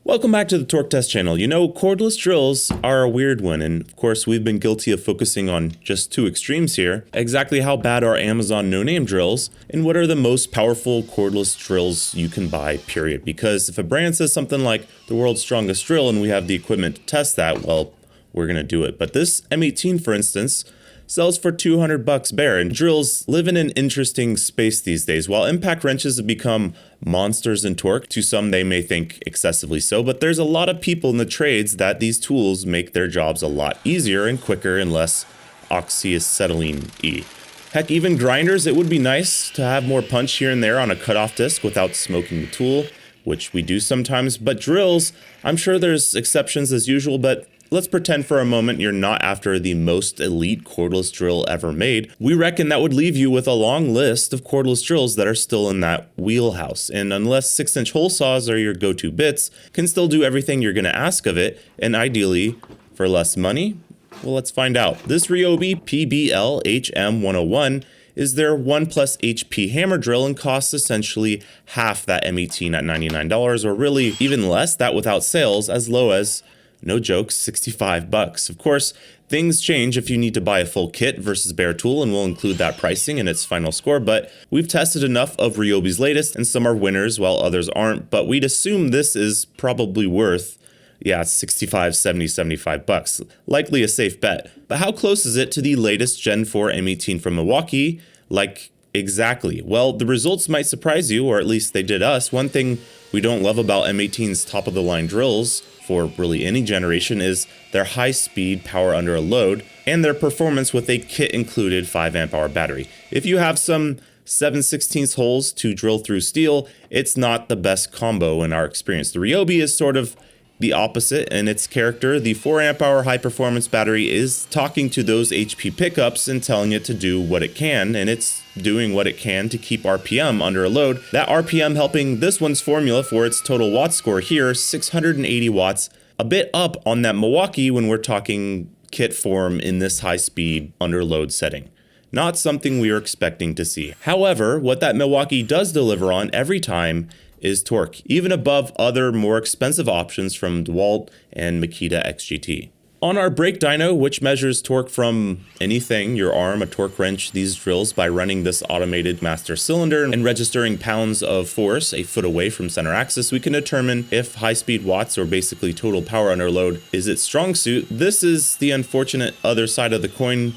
Welcome back to the Torque Test channel. You know, cordless drills are a weird one, and of course we've been guilty of focusing on just two extremes here. Exactly how bad are Amazon no-name drills, and what are the most powerful cordless drills you can buy, period. Because if a brand says something like the world's strongest drill and we have the equipment to test that, well, we're gonna do it. But this M18, for instance, sells for $200 bare, and drills live in an interesting space these days. While impact wrenches have become monsters in torque, to some they may think excessively so, but there's a lot of people in the trades that these tools make their jobs a lot easier and quicker and less oxyacetylene-y. Heck, even grinders, it would be nice to have more punch here and there on a cutoff disc without smoking the tool, which we do sometimes, but drills, I'm sure there's exceptions as usual, but let's pretend for a moment you're not after the most elite cordless drill ever made. We reckon that would leave you with a long list of cordless drills that are still in that wheelhouse. And unless 6-inch hole saws are your go-to bits, can still do everything you're gonna ask of it, and ideally for less money? Well, let's find out. This Ryobi PBLHM101 is their 1+ HP hammer drill and costs essentially half that M18 at $99, or really even less, that without sales, as low as, no joke, $65. Of course, things change if you need to buy a full kit versus bare tool, and we'll include that pricing in its final score, but we've tested enough of Ryobi's latest, and some are winners while others aren't, but we'd assume this is probably worth, yeah, $65, $70, $75. Likely a safe bet. But how close is it to the latest Gen 4 M18 from Milwaukee? Like, exactly. Well, the results might surprise you, or at least they did us. One thing we don't love about M18's top-of-the-line drills for really any generation is their high speed power under a load and their performance with a kit included 5 amp hour battery. If you have some 7/16 holes to drill through steel, it's not the best combo in our experience. The Ryobi is sort of the opposite in its character. The 4 amp hour high performance battery is talking to those HP pickups and telling it to do what it can, and it's doing what it can to keep RPM under a load. That RPM helping this one's formula for its total watt score here, 680 watts, a bit up on that Milwaukee when we're talking kit form in this high speed under load setting. Not something we were expecting to see. However, what that Milwaukee does deliver on every time is torque, even above other more expensive options from DeWALT and Makita XGT. On our brake dyno, which measures torque from anything, your arm, a torque wrench, these drills, by running this automated master cylinder and registering pounds of force a foot away from center axis, we can determine if high-speed watts, or basically total power under load, is its strong suit. This is the unfortunate other side of the coin,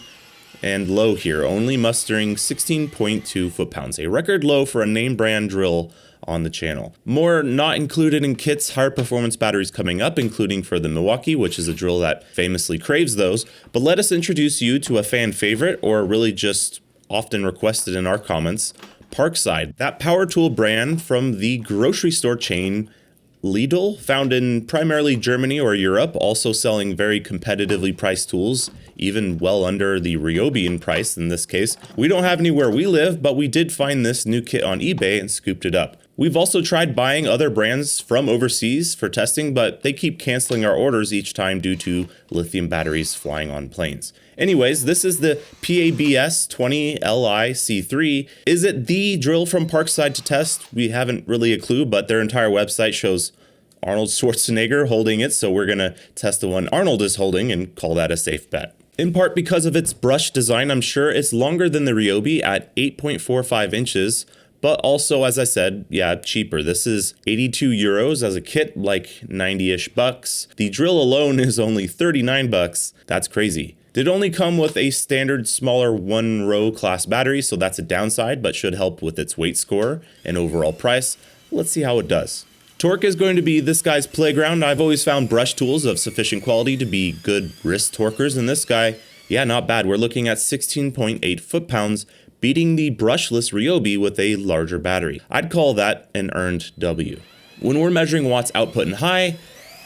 and low here, only mustering 16.2 foot-pounds, a record low for a name brand drill on the channel. More not included in kits, higher performance batteries coming up, including for the Milwaukee, which is a drill that famously craves those. But let us introduce you to a fan favorite, or really just often requested in our comments, Parkside, that power tool brand from the grocery store chain Lidl, found in primarily Germany or Europe, also selling very competitively priced tools, even well under the Ryobi in price in this case. We don't have any where we live, but we did find this new kit on eBay and scooped it up. We've also tried buying other brands from overseas for testing, but they keep canceling our orders each time due to lithium batteries flying on planes. Anyways, this is the PABS 20Li C3. Is it the drill from Parkside to test? We haven't really a clue, but their entire website shows Arnold Schwarzenegger holding it, so we're gonna test the one Arnold is holding and call that a safe bet. In part because of its brush design, I'm sure it's longer than the Ryobi at 8.45 inches, but also, as I said, yeah, cheaper. This is 82 euros as a kit, like 90-ish bucks. The drill alone is only 39 bucks. That's crazy. Did only come with a standard smaller 1-row class battery, so that's a downside, but should help with its weight score and overall price. Let's see how it does. Torque is going to be this guy's playground. I've always found brush tools of sufficient quality to be good wrist torquers, and this guy, yeah, not bad. We're looking at 16.8 foot-pounds, beating the brushless Ryobi with a larger battery. I'd call that an earned W. When we're measuring watts output and high,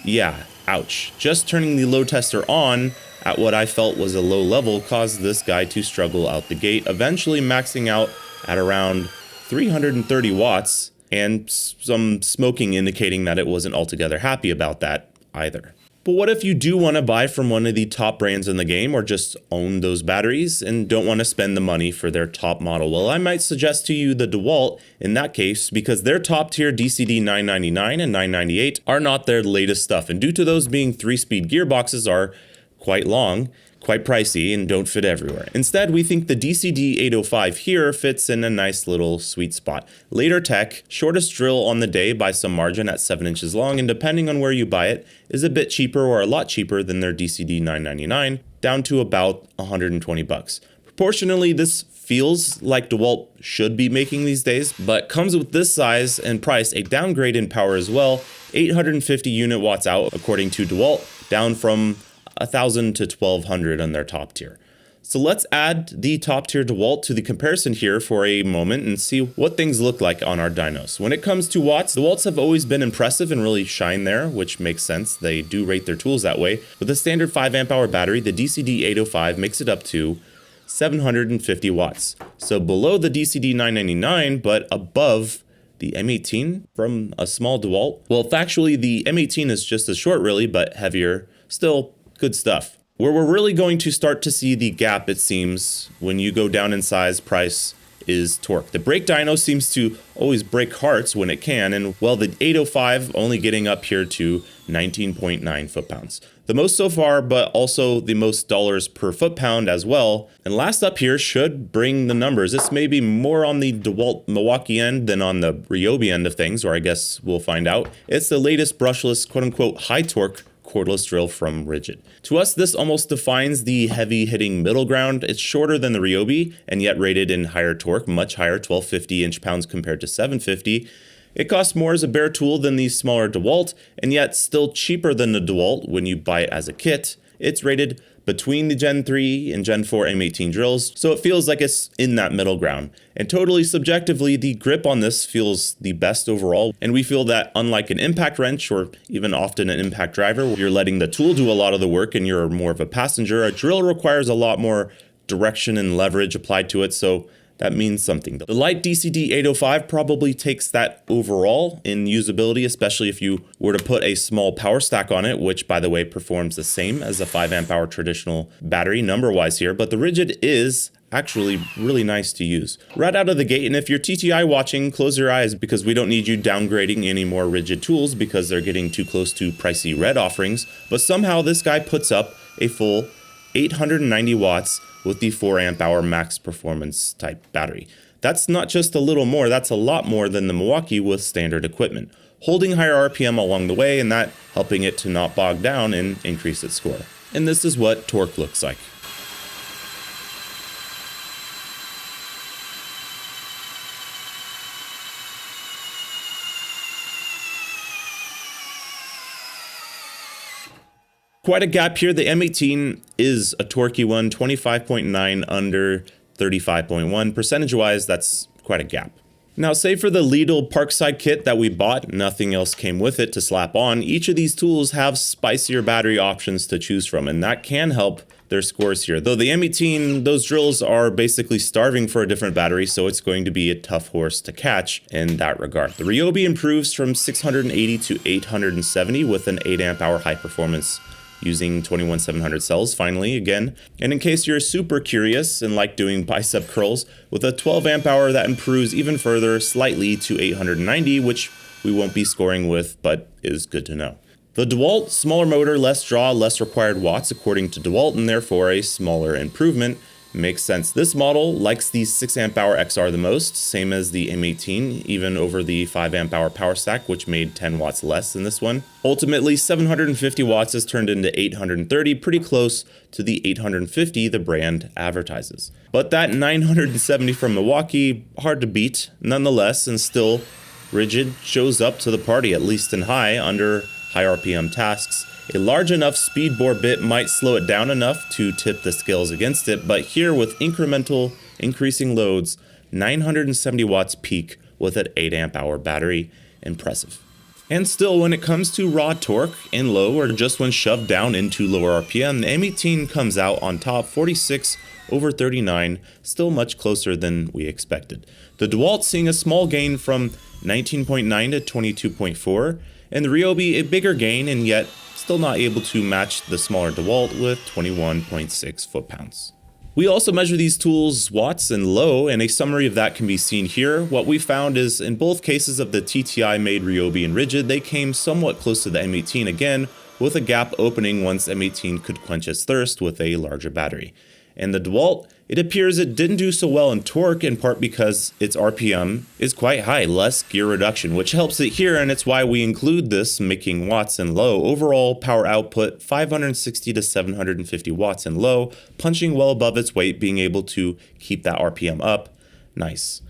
yeah, ouch. Just turning the load tester on at what I felt was a low level caused this guy to struggle out the gate, eventually maxing out at around 330 watts, and some smoking indicating that it wasn't altogether happy about that either. But what if you do want to buy from one of the top brands in the game, or just own those batteries and don't want to spend the money for their top model? Well, I might suggest to you the DeWALT in that case, because their top tier DCD999 and 998 are not their latest stuff. And due to those being 3-speed gearboxes are quite long, quite pricey, and don't fit everywhere. Instead, we think the DCD805 here fits in a nice little sweet spot. Later tech, shortest drill on the day by some margin at 7 inches long, and depending on where you buy it, is a bit cheaper or a lot cheaper than their DCD999, down to about 120 bucks. Proportionally, this feels like DeWALT should be making these days, but comes with this size and price, a downgrade in power as well, 850 unit watts out according to DeWALT, down from 1,000 to 1,200 on their top tier. So let's add the top tier DeWALT to the comparison here for a moment and see what things look like on our dynos. When it comes to watts, DeWALTs have always been impressive and really shine there, which makes sense. They do rate their tools that way. With a standard 5 amp hour battery, the DCD805 makes it up to 750 watts. So below the DCD999, but above the M18 from a small DeWALT. Well, factually, the M18 is just as short really, but heavier. Still, good stuff. Where we're really going to start to see the gap, it seems, when you go down in size, price, is torque. The brake dyno seems to always break hearts when it can, and well, the 805 only getting up here to 19.9 foot-pounds. The most so far, but also the most dollars per foot-pound as well. And last up here should bring the numbers. This may be more on the DeWALT Milwaukee end than on the Ryobi end of things, or I guess we'll find out. It's the latest brushless, quote-unquote, high-torque cordless drill from RIDGID. To us, this almost defines the heavy-hitting middle ground. It's shorter than the Ryobi, and yet rated in higher torque, much higher, 1250 inch-pounds compared to 750. It costs more as a bare tool than the smaller DeWALT, and yet still cheaper than the DeWALT when you buy it as a kit. It's rated between the Gen 3 and Gen 4 M18 drills, so it feels like it's in that middle ground. And totally subjectively, the grip on this feels the best overall, and we feel that unlike an impact wrench or even often an impact driver, where you're letting the tool do a lot of the work and you're more of a passenger, a drill requires a lot more direction and leverage applied to it, so that means something. The light DCD805 probably takes that overall in usability, especially if you were to put a small power stack on it, which by the way performs the same as a 5 amp hour traditional battery number-wise here, but the RIDGID is actually really nice to use right out of the gate. And if you're TTI watching, close your eyes, because we don't need you downgrading any more RIDGID tools because they're getting too close to pricey red offerings. But somehow this guy puts up a full 890 watts with the 4 amp hour max performance type battery. That's not just a little more, that's a lot more than the Milwaukee with standard equipment, holding higher RPM along the way, and that helping it to not bog down and increase its score. And this is what torque looks like. Quite a gap here. The M18 is a torquey one, 25.9 under 35.1. Percentage-wise, that's quite a gap. Now, save for the Lidl Parkside kit that we bought, nothing else came with it to slap on. Each of these tools have spicier battery options to choose from, and that can help their scores here. Though the M18, those drills are basically starving for a different battery, so it's going to be a tough horse to catch in that regard. The Ryobi improves from 680 to 870 with an 8 amp hour high performance using 21700 cells finally again. And in case you're super curious and like doing bicep curls, with a 12 amp hour that improves even further slightly to 890, which we won't be scoring with, but is good to know. The DeWALT, smaller motor, less draw, less required watts according to DeWALT, and therefore a smaller improvement. Makes sense. This model likes the 6 amp hour XR the most, same as the M18, even over the 5 amp hour power stack, which made 10 watts less than this one. Ultimately, 750 watts is turned into 830, pretty close to the 850 the brand advertises. But that 970 from Milwaukee, hard to beat nonetheless, and still RIDGID shows up to the party, at least in high, under high RPM tasks. A large enough speed bore bit might slow it down enough to tip the scales against it, but here with incremental increasing loads, 970 watts peak with an 8 amp hour battery, impressive. And still, when it comes to raw torque in low or just when shoved down into lower RPM, the M18 comes out on top, 46 over 39, still much closer than we expected. The DeWALT seeing a small gain from 19.9 to 22.4, and the Ryobi a bigger gain and yet still not able to match the smaller DeWALT with 21.6 foot-pounds. We also measure these tools watts and low, and a summary of that can be seen here. What we found is in both cases of the TTI made Ryobi and RIDGID, they came somewhat close to the M18 again, with a gap opening once M18 could quench its thirst with a larger battery. And the DeWALT, it appears it didn't do so well in torque, in part because its RPM is quite high, less gear reduction, which helps it here, and it's why we include this, making watts and low. Overall power output 560 to 750 watts and low, punching well above its weight, being able to keep that RPM up. Nice.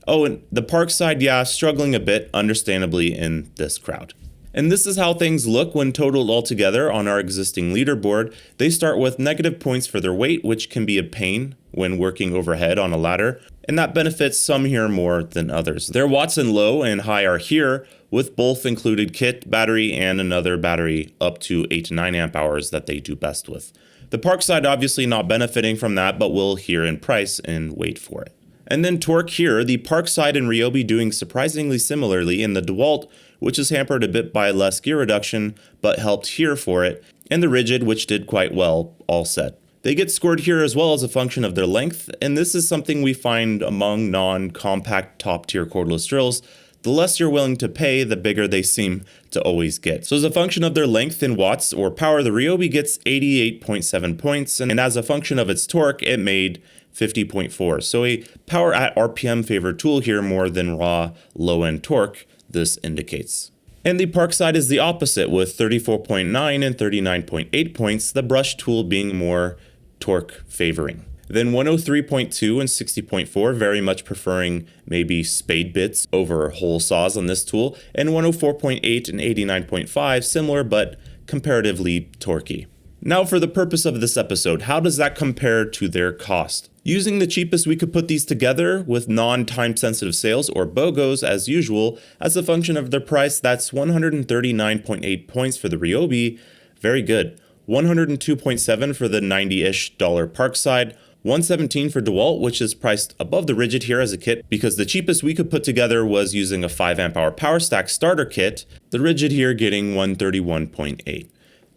Oh, and the Parkside, yeah, struggling a bit, understandably, in this crowd. And this is how things look when totaled all together on our existing leaderboard. They start with negative points for their weight, which can be a pain when working overhead on a ladder, and that benefits some here more than others. Their watts and low and high are here, with both included kit, battery, and another battery up to 8 to 9 amp hours that they do best with. The Parkside obviously not benefiting from that, but will here in price and wait for it. And then torque here, the Parkside and Ryobi doing surprisingly similarly, in the DeWALT, which is hampered a bit by less gear reduction, but helped here for it, and the RIDGID, which did quite well, all set. They get scored here as well as a function of their length, and this is something we find among non-compact top-tier cordless drills. The less you're willing to pay, the bigger they seem to always get. So as a function of their length in watts or power, the Ryobi gets 88.7 points, and as a function of its torque, it made 50.4. So a power at RPM favored tool here more than raw low-end torque, this indicates. And the Parkside is the opposite, with 34.9 and 39.8 points, the brush tool being more torque favoring. Then 103.2 and 60.4, very much preferring maybe spade bits over hole saws on this tool, and 104.8 and 89.5, similar but comparatively torquey. Now for the purpose of this episode, how does that compare to their cost? Using the cheapest we could put these together with non-time sensitive sales or BOGOs as usual, as a function of their price, that's 139.8 points for the Ryobi, very good. 102.7 for the $90-ish Parkside, 117 for DeWALT, which is priced above the RIDGID here as a kit because the cheapest we could put together was using a 5 amp hour power stack starter kit, the RIDGID here getting 131.8.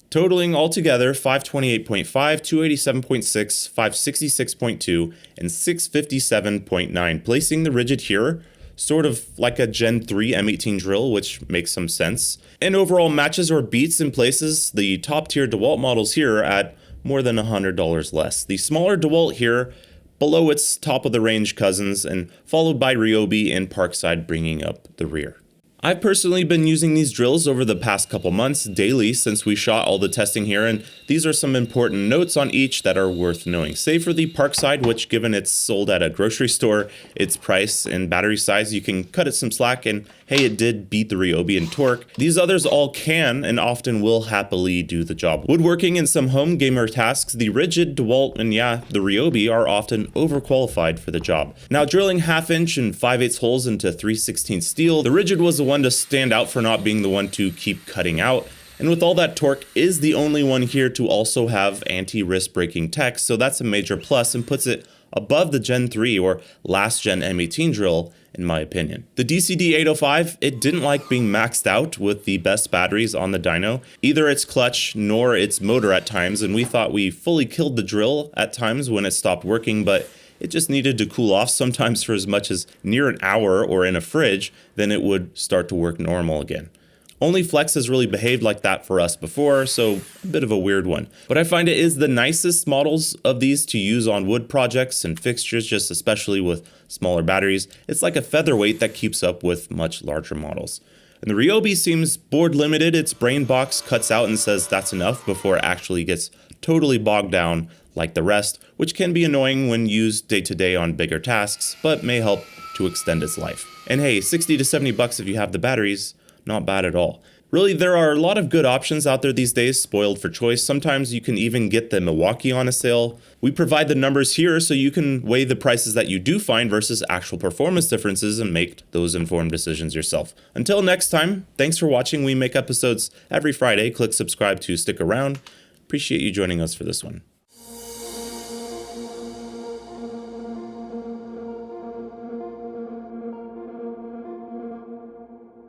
Totaling altogether 528.5, 287.6, 566.2, and 657.9, placing the RIDGID here sort of like a Gen 3 M18 drill, which makes some sense, and overall matches or beats in places the top tier DeWALT models here at more than $100 less. The smaller DeWALT here below its top of the range cousins, and followed by Ryobi and Parkside bringing up the rear. I've personally been using these drills over the past couple months daily since we shot all the testing here, and these are some important notes on each that are worth knowing. Save for the Parkside, which given it's sold at a grocery store, its price and battery size, you can cut it some slack, and hey, it did beat the Ryobi in torque. These others all can and often will happily do the job. Woodworking and some home gamer tasks, the RIDGID, DeWALT, and yeah, the Ryobi are often overqualified for the job. Now drilling 1/2" and 5/8 holes into 3/16 steel, the RIDGID was the one to stand out for not being the one to keep cutting out, and with all that torque is the only one here to also have anti-wrist braking tech, so that's a major plus and puts it above the Gen 3 or last gen M18 drill in my opinion. The DCD805, it didn't like being maxed out with the best batteries on the dyno, either its clutch nor its motor at times, and we thought we fully killed the drill at times when it stopped working, but it just needed to cool off sometimes for as much as near an hour or in a fridge, then it would start to work normal again. Only Flex has really behaved like that for us before, so a bit of a weird one. But I find it is the nicest models of these to use on wood projects and fixtures, just especially with smaller batteries. It's like a featherweight that keeps up with much larger models. And the Ryobi seems board limited. Its brain box cuts out and says that's enough before it actually gets totally bogged down like the rest, which can be annoying when used day to day on bigger tasks, but may help to extend its life. And hey, 60 to 70 bucks if you have the batteries, not bad at all. Really, there are a lot of good options out there these days, spoiled for choice. Sometimes you can even get the Milwaukee on a sale. We provide the numbers here so you can weigh the prices that you do find versus actual performance differences and make those informed decisions yourself. Until next time, thanks for watching. We make episodes every Friday. Click subscribe to stick around. Appreciate you joining us for this one.